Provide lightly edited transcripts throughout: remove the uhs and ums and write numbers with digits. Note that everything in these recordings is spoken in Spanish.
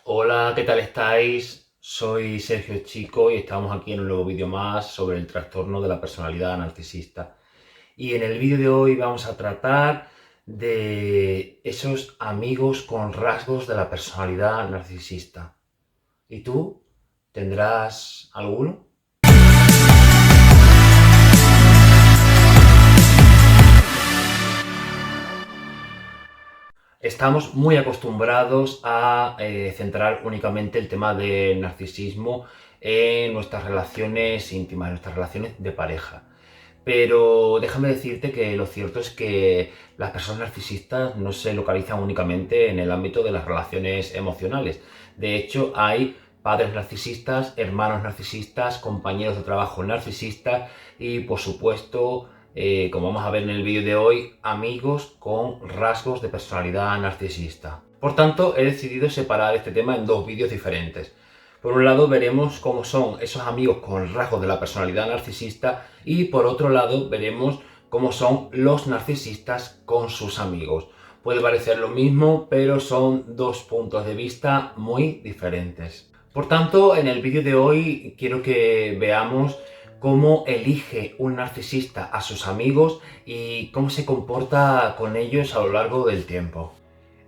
Hola, ¿qué tal estáis? Soy Sergio Chico y estamos aquí en un nuevo vídeo más sobre el trastorno de la personalidad narcisista. Y en el vídeo de hoy vamos a tratar de esos amigos con rasgos de la personalidad narcisista. ¿Y tú? ¿Tendrás alguno? Estamos muy acostumbrados a centrar únicamente el tema del narcisismo en nuestras relaciones íntimas, en nuestras relaciones de pareja. Pero déjame decirte que lo cierto es que las personas narcisistas no se localizan únicamente en el ámbito de las relaciones emocionales. De hecho, hay padres narcisistas, hermanos narcisistas, compañeros de trabajo narcisistas y, por supuesto, como vamos a ver en el vídeo de hoy, amigos con rasgos de personalidad narcisista. Por tanto, he decidido separar este tema en dos vídeos diferentes. Por un lado veremos cómo son esos amigos con rasgos de la personalidad narcisista y por otro lado veremos cómo son los narcisistas con sus amigos. Puede parecer lo mismo, pero son dos puntos de vista muy diferentes. Por tanto, en el vídeo de hoy quiero que veamos cómo elige un narcisista a sus amigos y cómo se comporta con ellos a lo largo del tiempo.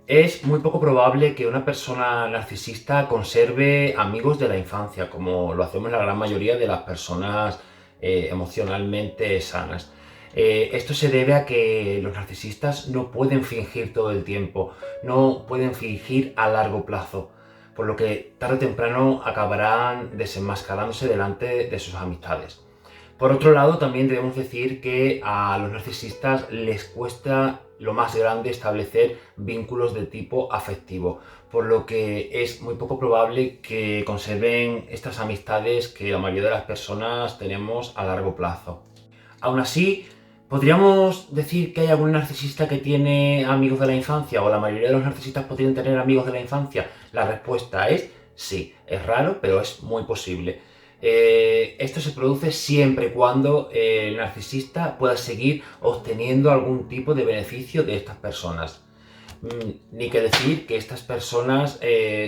Es muy poco probable que una persona narcisista conserve amigos de la infancia, como lo hacemos la gran mayoría de las personas emocionalmente sanas. Esto se debe a que los narcisistas no pueden fingir todo el tiempo, no pueden fingir a largo plazo, por lo que tarde o temprano acabarán desenmascarándose delante de sus amistades. Por otro lado, también debemos decir que a los narcisistas les cuesta lo más grande establecer vínculos de tipo afectivo, por lo que es muy poco probable que conserven estas amistades que la mayoría de las personas tenemos a largo plazo. Aún así, ¿podríamos decir que hay algún narcisista que tiene amigos de la infancia o la mayoría de los narcisistas podrían tener amigos de la infancia? La respuesta es sí, es raro, pero es muy posible. Esto se produce siempre y cuando el narcisista pueda seguir obteniendo algún tipo de beneficio de estas personas. Ni que decir que estas personas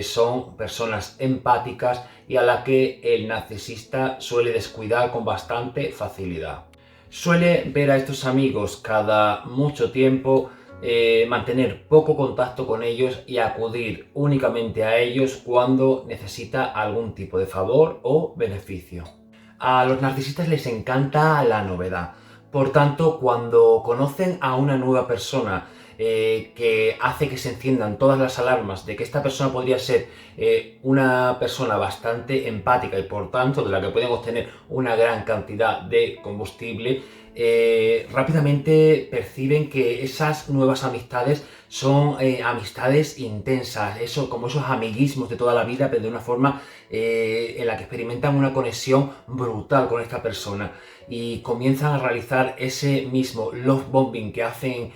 son personas empáticas y a las que el narcisista suele descuidar con bastante facilidad. Suele ver a estos amigos cada mucho tiempo, mantener poco contacto con ellos y acudir únicamente a ellos cuando necesita algún tipo de favor o beneficio. A los narcisistas les encanta la novedad. Por tanto, cuando conocen a una nueva persona que hace que se enciendan todas las alarmas de que esta persona podría ser una persona bastante empática y por tanto de la que pueden obtener una gran cantidad de combustible, rápidamente perciben que esas nuevas amistades son amistades intensas, como esos amiguismos de toda la vida, pero de una forma en la que experimentan una conexión brutal con esta persona y comienzan a realizar ese mismo love bombing que hacen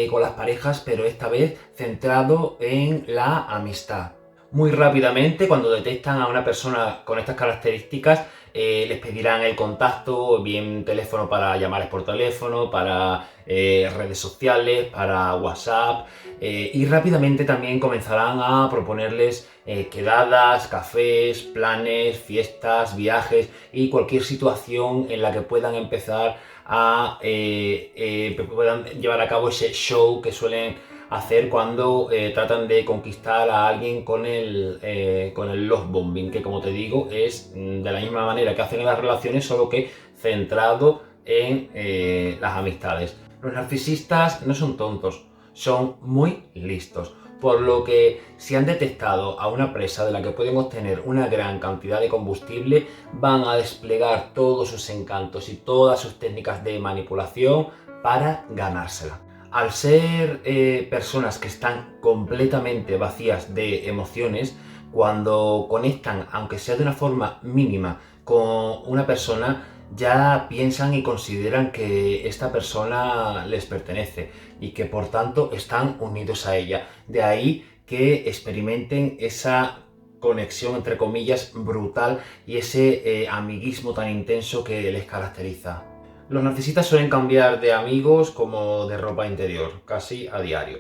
con las parejas, pero esta vez centrado en la amistad. Muy rápidamente, cuando detectan a una persona con estas características, les pedirán el contacto, bien teléfono para llamadas por teléfono, para redes sociales, para WhatsApp, y rápidamente también comenzarán a proponerles quedadas, cafés, planes, fiestas, viajes y cualquier situación en la que puedan empezar a puedan llevar a cabo ese show que suelen hacer cuando tratan de conquistar a alguien con el love bombing, que como te digo es de la misma manera que hacen en las relaciones, solo que centrado en las amistades. Los narcisistas no son tontos, son muy listos, por lo que si han detectado a una presa de la que pueden obtener una gran cantidad de combustible, van a desplegar todos sus encantos y todas sus técnicas de manipulación para ganársela. Al ser personas que están completamente vacías de emociones, cuando conectan, aunque sea de una forma mínima, con una persona, ya piensan y consideran que esta persona les pertenece y que por tanto están unidos a ella. De ahí que experimenten esa conexión entre comillas brutal y ese amiguismo tan intenso que les caracteriza. Los narcisistas suelen cambiar de amigos como de ropa interior, casi a diario.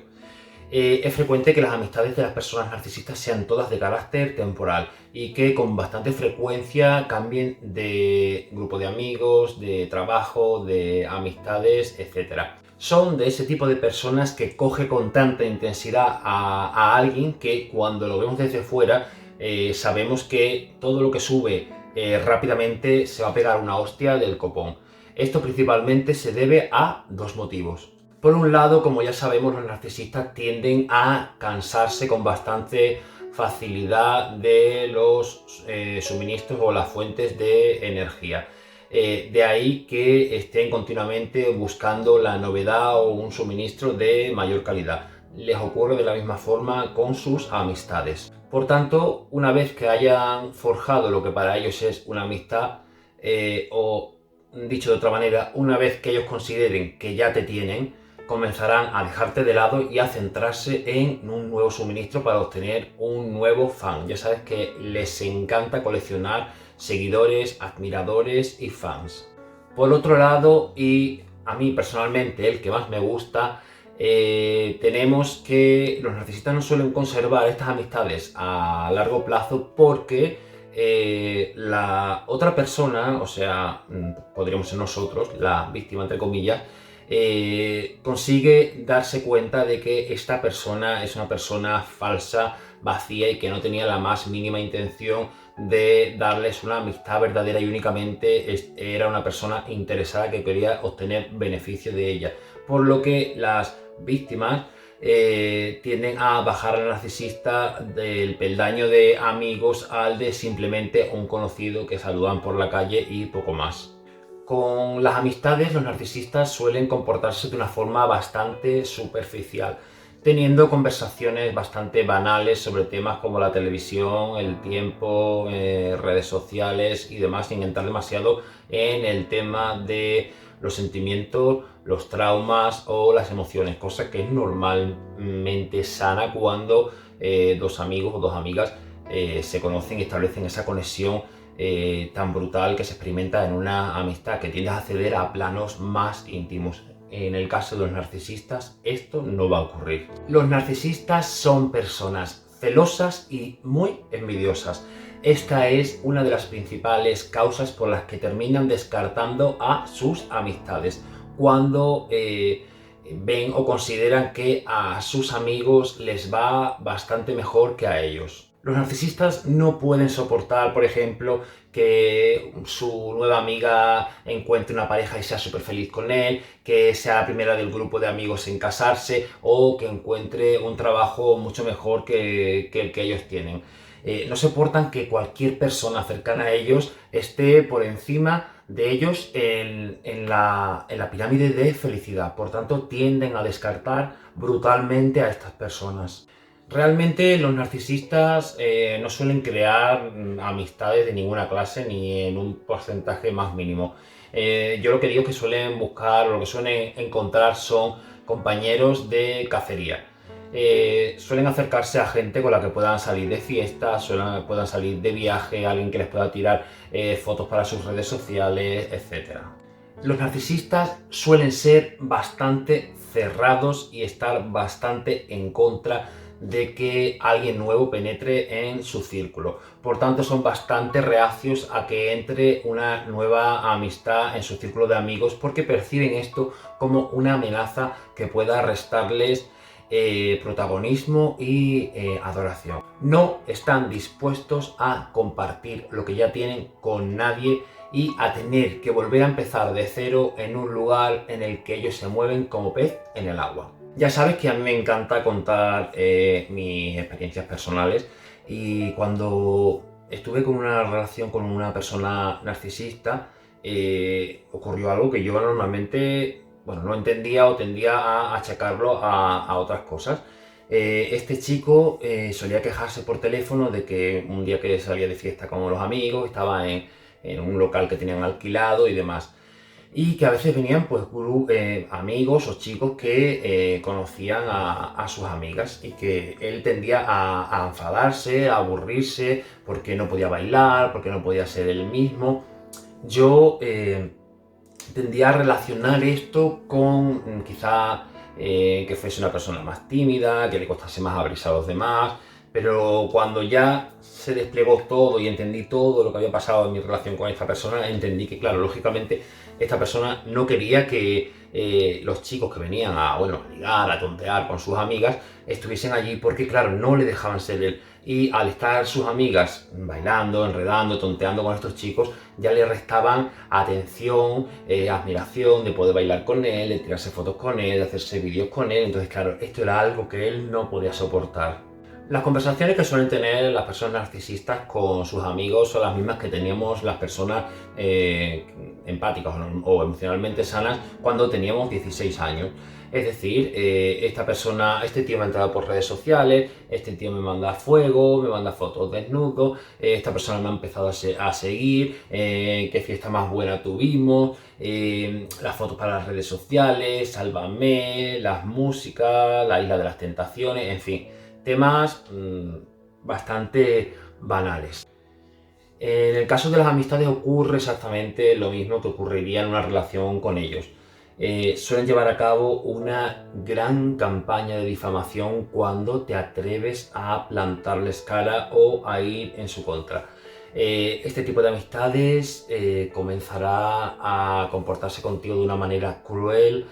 Es frecuente que las amistades de las personas narcisistas sean todas de carácter temporal y que con bastante frecuencia cambien de grupo de amigos, de trabajo, de amistades, etc. Son de ese tipo de personas que coge con tanta intensidad a alguien que cuando lo vemos desde fuera sabemos que todo lo que sube rápidamente se va a pegar una hostia del copón. Esto principalmente se debe a dos motivos. Por un lado, como ya sabemos, los narcisistas tienden a cansarse con bastante facilidad de los suministros o las fuentes de energía. De ahí que estén continuamente buscando la novedad o un suministro de mayor calidad. Les ocurre de la misma forma con sus amistades. Por tanto, una vez que hayan forjado lo que para ellos es una amistad, o dicho de otra manera, una vez que ellos consideren que ya te tienen, comenzarán a dejarte de lado y a centrarse en un nuevo suministro para obtener un nuevo fan. Ya sabes que les encanta coleccionar seguidores, admiradores y fans. Por otro lado, y a mí personalmente el que más me gusta, tenemos que los narcisistas no suelen conservar estas amistades a largo plazo porque la otra persona, o sea, podríamos ser nosotros, la víctima entre comillas, consigue darse cuenta de que esta persona es una persona falsa, vacía y que no tenía la más mínima intención de darles una amistad verdadera y únicamente era una persona interesada que quería obtener beneficio de ella. Por lo que las víctimas tienden a bajar al narcisista del peldaño de amigos al de simplemente un conocido que saludan por la calle y poco más. Con las amistades, los narcisistas suelen comportarse de una forma bastante superficial, teniendo conversaciones bastante banales sobre temas como la televisión, el tiempo, redes sociales y demás, sin entrar demasiado en el tema de los sentimientos, los traumas o las emociones, cosa que es normalmente sana cuando dos amigos o dos amigas se conocen y establecen esa conexión tan brutal que se experimenta en una amistad, que tiende a acceder a planos más íntimos. En el caso de los narcisistas, esto no va a ocurrir. Los narcisistas son personas celosas y muy envidiosas. Esta es una de las principales causas por las que terminan descartando a sus amistades cuando ven o consideran que a sus amigos les va bastante mejor que a ellos. Los narcisistas no pueden soportar, por ejemplo, que su nueva amiga encuentre una pareja y sea súper feliz con él, que sea la primera del grupo de amigos en casarse o que encuentre un trabajo mucho mejor que el que ellos tienen. No soportan que cualquier persona cercana a ellos esté por encima de ellos en la pirámide de felicidad. Por tanto, tienden a descartar brutalmente a estas personas. Realmente los narcisistas no suelen crear amistades de ninguna clase ni en un porcentaje más mínimo. Yo lo que digo es que suelen buscar o lo que suelen encontrar son compañeros de cacería. Suelen acercarse a gente con la que puedan salir de fiesta, puedan salir de viaje, alguien que les pueda tirar fotos para sus redes sociales, etc. Los narcisistas suelen ser bastante cerrados y estar bastante en contra de que alguien nuevo penetre en su círculo. Por tanto, son bastante reacios a que entre una nueva amistad en su círculo de amigos porque perciben esto como una amenaza que pueda restarles protagonismo y adoración. No están dispuestos a compartir lo que ya tienen con nadie y a tener que volver a empezar de cero en un lugar en el que ellos se mueven como pez en el agua. Ya sabes que a mí me encanta contar mis experiencias personales y cuando estuve con una relación con una persona narcisista ocurrió algo que yo normalmente no entendía o tendía a achacarlo a otras cosas. Este chico solía quejarse por teléfono de que un día que salía de fiesta con los amigos estaba en un local que tenían alquilado y demás. Y que a veces venían pues amigos o chicos que conocían a sus amigas y que él tendía a enfadarse, a aburrirse porque no podía bailar, porque no podía ser él mismo. Yo tendía a relacionar esto con quizá que fuese una persona más tímida, que le costase más abrirse a los demás. Pero cuando ya se desplegó todo y entendí todo lo que había pasado en mi relación con esta persona, entendí que, claro, lógicamente, esta persona no quería que los chicos que venían a, bueno, a ligar, a tontear con sus amigas, estuviesen allí porque, claro, no le dejaban ser él. Y al estar sus amigas bailando, enredando, tonteando con estos chicos, ya le restaban atención, admiración de poder bailar con él, de tirarse fotos con él, de hacerse vídeos con él. Entonces, claro, esto era algo que él no podía soportar. Las conversaciones que suelen tener las personas narcisistas con sus amigos son las mismas que teníamos las personas empáticas o emocionalmente sanas cuando teníamos 16 años. Es decir, este tío me ha entrado por redes sociales, este tío me manda fuego, me manda fotos desnudos, esta persona me ha empezado a seguir, qué fiesta más buena tuvimos, las fotos para las redes sociales, Sálvame, las músicas, la Isla de las Tentaciones, en fin, temas bastante banales. En el caso de las amistades ocurre exactamente lo mismo que ocurriría en una relación con ellos. Suelen llevar a cabo una gran campaña de difamación cuando te atreves a plantarles cara o a ir en su contra. Este tipo de amistades comenzará a comportarse contigo de una manera cruel,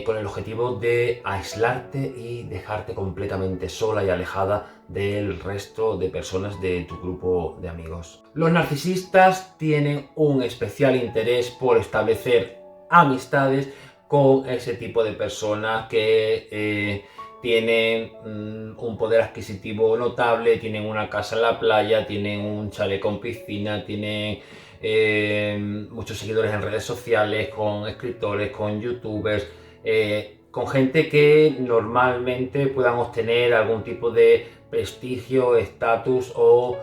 con el objetivo de aislarte y dejarte completamente sola y alejada del resto de personas de tu grupo de amigos. Los narcisistas tienen un especial interés por establecer amistades con ese tipo de personas que tienen un poder adquisitivo notable, tienen una casa en la playa, tienen un chalet con piscina, tienen muchos seguidores en redes sociales, con escritores, con youtubers, con gente que normalmente puedan obtener algún tipo de prestigio, estatus o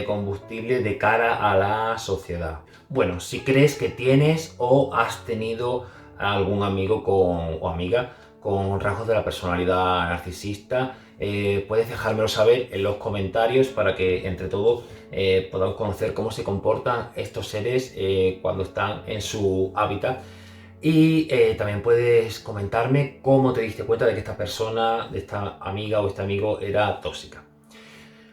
combustible de cara a la sociedad. Bueno, si crees que tienes o has tenido algún amigo o amiga con rasgos de la personalidad narcisista, puedes dejármelo saber en los comentarios para que entre todos podamos conocer cómo se comportan estos seres cuando están en su hábitat. Y también puedes comentarme cómo te diste cuenta de que esta persona, de esta amiga o este amigo era tóxica.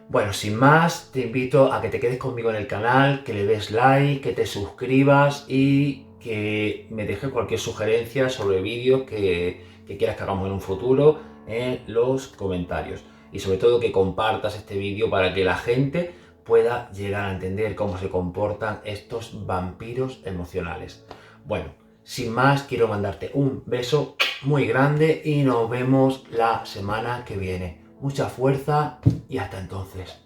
Bueno, sin más, te invito a que te quedes conmigo en el canal, que le des like, que te suscribas y que me dejes cualquier sugerencia sobre vídeos que quieras que hagamos en un futuro en los comentarios. Y sobre todo que compartas este vídeo para que la gente pueda llegar a entender cómo se comportan estos vampiros emocionales. Bueno, sin más, quiero mandarte un beso muy grande y nos vemos la semana que viene. Mucha fuerza y hasta entonces.